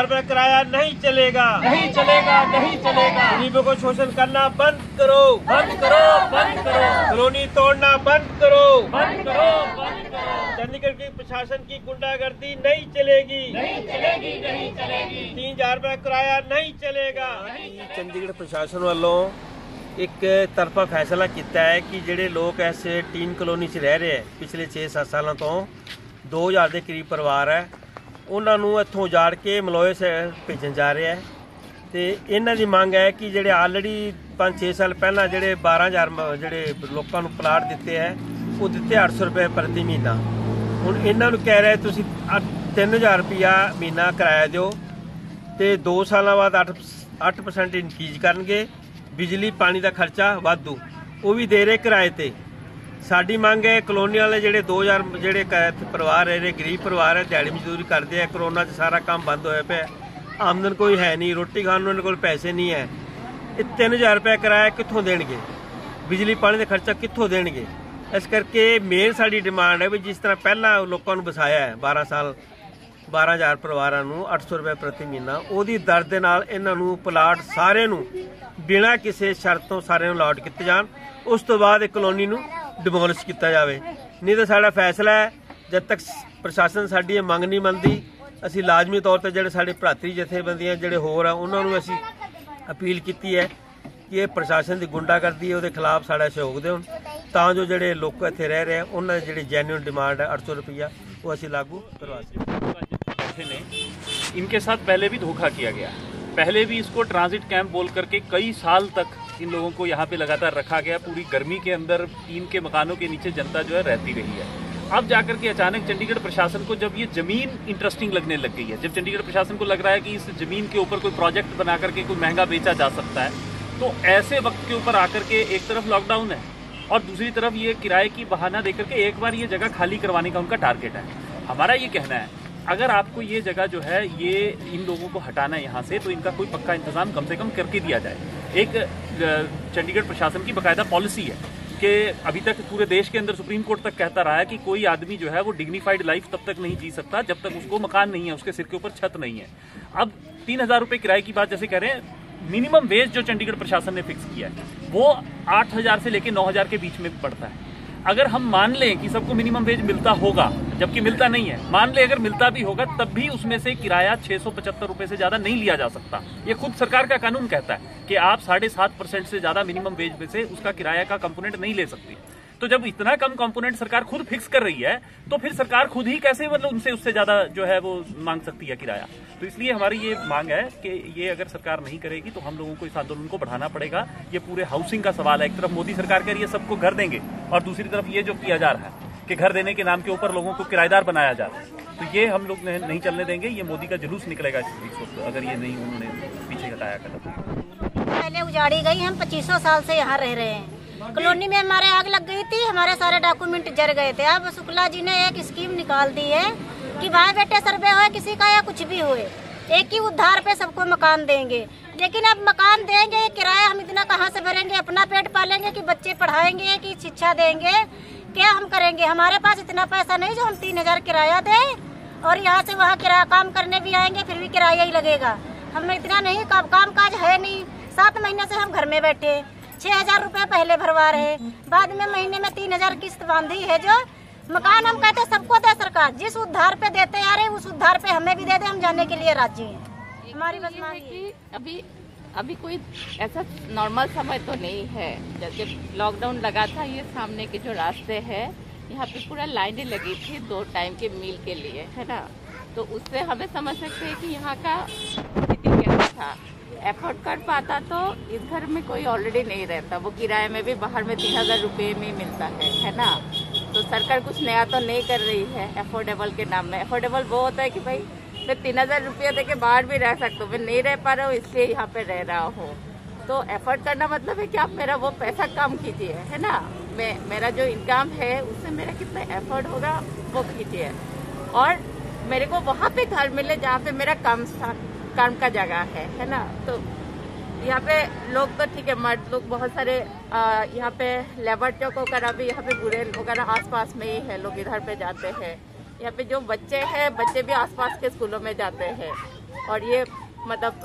रुपए किराया नहीं चलेगा, नहीं चलेगा, नहीं चलेगा। गरीबों को शोषण करना बंद करो, बंद करो, बंद करो। कॉलोनी तोड़ना बंद करो, बंद करो, बंद करो। चंडीगढ़ की प्रशासन की गुंडागर्दी नहीं चलेगी, नहीं चलेगी, नहीं चलेगी। 3000 रुपए किराया नहीं चलेगा। चंडीगढ़ प्रशासन वालों एक तरफा फैसला किया है कि ਜਿਹੜੇ ਲੋਕ ਇਸ ਟੀਨ ਕਲੋਨੀ 'ਚ ਰਹਿ ਰਹੇ ਹੈ ਪਿਛਲੇ 6-7 ਸਾਲਾਂ ਤੋਂ 2000 ਦੇ ਕਰੀਬ ਪਰਿਵਾਰ ਹੈ, ਉਹਨਾਂ ਨੂੰ ਇੱਥੋਂ ਉਜਾੜ ਕੇ ਮਲੋਏ ਭੇਜਣ ਜਾ ਰਿਹਾ ਹੈ। ਤੇ ਇਹਨਾਂ ਦੀ ਮੰਗ ਹੈ ਕਿ ਜਿਹੜੇ ਆਲਰੇਡੀ 5-6 ਸਾਲ ਪਹਿਲਾਂ ਜਿਹੜੇ 12000 ਜਿਹੜੇ ਲੋਕਾਂ ਨੂੰ ਪਲਾਟ ਦਿੱਤੇ ਹੈ ਉਹ ਦਿੱਤੇ 800 ਰੁਪਏ ਪ੍ਰਤੀ ਮਹੀਨਾ। ਹੁਣ ਇਹਨਾਂ ਨੂੰ ਕਹਿ ਰਿਹਾ ਤੁਸੀਂ 3000 ਰੁਪਇਆ ਮਹੀਨਾ ਕਿਰਾਇਆ ਦਿਓ ਤੇ 2 ਸਾਲਾਂ ਬਾਅਦ 8% ਇਨਕਰੀਜ਼ ਕਰਨਗੇ। बिजली पानी का खर्चा वाधू वो भी दे रहे किराए ते। साडी मांग है कलोनी वाले जेडे 2000 जेडे परिवार है गरीब परिवार है दिहाड़ी मजदूरी करते हैं, करोना च सारा काम बंद होया पे, आमदन कोई है नहीं, रोटी खाने उन्होंने कोल पैसे नहीं है। ये 3000 रुपये किराया कित्थों देणगे, बिजली पानी का खर्चा कित्थों देणगे। इस करके मेन साडी डिमांड है भी जिस तरह पहला लोगों को बसाया है 12 साल 12000 परिवारों को 800 रुपये प्रति महीना, ਉਹਦੀ ਦਰ ਦੇ ਨਾਲ ਇਹਨਾਂ ਨੂੰ ਪਲਾਟ ਸਾਰੇ ਨੂੰ ਬਿਨਾਂ ਕਿਸੇ ਸ਼ਰਤ ਤੋਂ ਸਾਰਿਆਂ ਨੂੰ ਅਲਾਟ ਕੀਤੇ ਜਾਣ। ਉਸ ਤੋਂ ਬਾਅਦ ਇਹ ਕਲੋਨੀ ਨੂੰ ਡਿਮੋਲਿਸ਼ ਕੀਤਾ ਜਾਵੇ। ਨਹੀਂ ਤਾਂ ਸਾਡਾ ਫੈਸਲਾ ਹੈ ਜਦ ਤੱਕ ਪ੍ਰਸ਼ਾਸਨ ਸਾਡੀ ਇਹ ਮੰਗ ਨਹੀਂ ਮੰਨਦੀ ਅਸੀਂ ਲਾਜ਼ਮੀ ਤੌਰ ਤੇ ਜਿਹੜੇ ਸਾਡੇ ਭਰਾਤਰੀ ਜਥੇਬੰਦੀਆਂ ਜਿਹੜੇ ਹੋਰ ਆ ਉਹਨਾਂ ਨੂੰ ਅਸੀਂ ਅਪੀਲ ਕੀਤੀ ਹੈ ਕਿ ਇਹ ਪ੍ਰਸ਼ਾਸਨ ਦੀ ਗੁੰਡਾਗਰਦੀ ਹੈ ਉਹਦੇ ਖਿਲਾਫ ਸਾਡਾ ਸਹਿਯੋਗ ਦੇਣ ਤਾਂ ਜੋ ਜਿਹੜੇ ਲੋਕ ਇੱਥੇ ਰਹਿ ਰਹੇ ਆ ਉਹਨਾਂ ਦੀ ਜਿਹੜੀ ਜੈਨੂਇਨ ਡਿਮਾਂਡ ਹੈ 800 रुपया वो ਅਸੀਂ लागू करवा सकें। इनके साथ पहले भी धोखा किया गया, पहले भी इसको ट्रांजिट कैंप बोल करके कई साल तक इन लोगों को यहाँ पे लगातार रखा गया। पूरी गर्मी के अंदर टीन के मकानों के नीचे जनता जो है रहती रही है। अब जाकर के अचानक चंडीगढ़ प्रशासन को जब ये जमीन इंटरेस्टिंग लगने लग गई है, जब चंडीगढ़ प्रशासन को लग रहा है कि इस जमीन के ऊपर कोई प्रोजेक्ट बना करके कोई महंगा बेचा जा सकता है, तो ऐसे वक्त के ऊपर आकर के एक तरफ लॉकडाउन है और दूसरी तरफ ये किराए की बहाना देकर के एक बार ये जगह खाली करवाने का उनका टारगेट है। हमारा ये कहना है अगर आपको ये जगह जो है ये इन लोगों को हटाना है यहाँ से तो इनका कोई पक्का इंतजाम कम से कम करके दिया जाए। एक चंडीगढ़ प्रशासन की बाकायदा पॉलिसी है कि अभी तक पूरे देश के अंदर सुप्रीम कोर्ट तक कहता रहा है कि कोई आदमी जो है वो डिग्निफाइड लाइफ तब तक नहीं जी सकता जब तक उसको मकान नहीं है, उसके सिर के ऊपर छत नहीं है। अब 3000 रुपये किराए की बात जैसे कह रहे हैं, मिनिमम वेज जो चंडीगढ़ प्रशासन ने फिक्स किया है वो 8000 से लेकर 9000 के बीच में पड़ता है। अगर हम मान लें कि सबको मिनिमम वेज मिलता होगा, जबकि मिलता नहीं है, मान लें अगर मिलता भी होगा तब भी उसमें से किराया 675 रुपए से ज्यादा नहीं लिया जा सकता। ये खुद सरकार का कानून कहता है कि आप 7.5% से ज्यादा मिनिमम वेज में से उसका किराया का कंपोनेंट नहीं ले सकती। तो जब इतना कम कंपोनेंट सरकार खुद फिक्स कर रही है तो फिर सरकार खुद ही कैसे मतलब उनसे उससे ज्यादा जो है वो मांग सकती है किराया। तो इसलिए हमारी ये मांग है कि ये अगर सरकार नहीं करेगी तो हम लोगों को इस आंदोलन को बढ़ाना पड़ेगा। ये पूरे हाउसिंग का सवाल है। एक तरफ मोदी सरकार कह रही है सबको घर देंगे और दूसरी तरफ ये जो किया जा रहा है कि घर देने के नाम के ऊपर लोगों को किराएदार बनाया जा रहा है, तो ये हम लोग नहीं चलने देंगे। ये मोदी का जुलूस निकलेगा इस वक्त अगर ये नहीं उन्होंने पीछे हटाया कदम। पहले उजाड़ी गई, हम 2500 साल से यहाँ रह रहे हैं। कॉलोनी में हमारे आग लग गई थी, हमारे सारे डॉक्यूमेंट जर गए थे। अब शुक्ला जी ने एक स्कीम निकाल दी है कि भाई बेटे सर्वे हो किसी का या कुछ भी हुए एक ही उद्धार पे सबको मकान देंगे। लेकिन अब मकान देंगे, किराया हम इतना कहाँ से भरेंगे, अपना पेट पालेंगे कि बच्चे पढ़ाएंगे कि शिक्षा देंगे, क्या हम करेंगे। हमारे पास इतना पैसा नहीं जो हम 3000 किराया दें और यहाँ से वहाँ किराया काम करने भी आएंगे फिर भी किराया ही लगेगा। हमें इतना नहीं, काम काज है नहीं। 7 महीने से हम घर में बैठे, 6000 रुपए पहले भरवा रहे, बाद में महीने में 3000 किस्त बांधी है। जो मकान हम कहते सबको दे सरकार, जिस उद्धार पे देते आ रहे उस उद्धार पे हमें भी दे दे, हम जाने के लिए राजी हैं। हमारी बस मांग है कि अभी कोई ऐसा नॉर्मल समय तो नहीं है। जब लॉकडाउन लगा था ये सामने के जो रास्ते हैं यहाँ पे पूरा लाइनें लगी थी 2 टाइम के मील के लिए, है ना। तो उससे हमें समझ सकते हैं कि यहाँ का स्थिति कैसा था। एफोर्ड कर पाता तो इस घर में कोई ऑलरेडी नहीं रहता, वो किराए में भी बाहर में 3000 रुपये में मिलता है ना। तो सरकार कुछ नया तो नहीं कर रही है अफोर्डेबल के नाम में। अफोर्डेबल वो होता है कि भाई मैं 3000 रुपये दे के बाहर भी रह सकता हूँ, मैं नहीं रह पा रहा हूँ इसलिए यहाँ पे रह रहा हूँ। तो एफर्ट करना मतलब है कि आप मेरा वो पैसा कम कीजिए, है ना। मेरा जो इनकम है उससे मेरा कितना एफर्ट होगा वो कीजिए, और मेरे को वहाँ पे घर मिले जहाँ पे मेरा काम का जगह है ना। तो यहाँ पे लोग तो ठीक है, मर्द लोग बहुत सारे यहाँ पे लेबर चौक वगैरह भी यहाँ पे बुरे वगैरह आसपास में ही है, लोग इधर पे जाते हैं। यहाँ पे जो बच्चे हैं बच्चे भी आसपास के स्कूलों में जाते हैं। और ये मतलब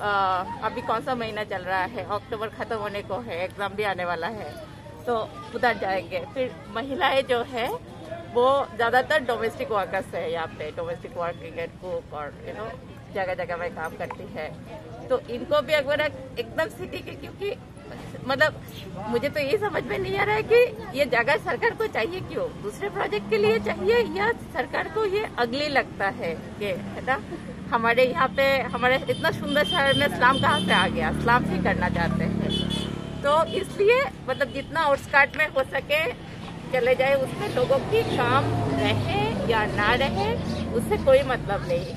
अभी कौन सा महीना चल रहा है, अक्टूबर खत्म होने को है, एग्जाम भी आने वाला है, तो उधर जाएंगे। फिर महिलाएं जो है वो ज़्यादातर डोमेस्टिक वर्कर्स है, यहाँ पे डोमेस्टिक वर्किंग एंड कुक और जगह जगह में काम करती है। तो इनको भी अगर एकदम सिटी के, क्योंकि मतलब मुझे तो ये समझ में नहीं आ रहा है कि ये जगह सरकार को चाहिए क्यों, दूसरे प्रोजेक्ट के लिए चाहिए या सरकार को ये अगली लगता है कि है ना हमारे यहाँ पे हमारे इतना सुंदर शहर में स्लम कहाँ से आ गया, स्लम ही करना चाहते हैं। तो इसलिए मतलब जितना आउटस्कर्ट में हो सके चले जाए, उसमें लोगों की काम रहे या ना रहे उससे कोई मतलब नहीं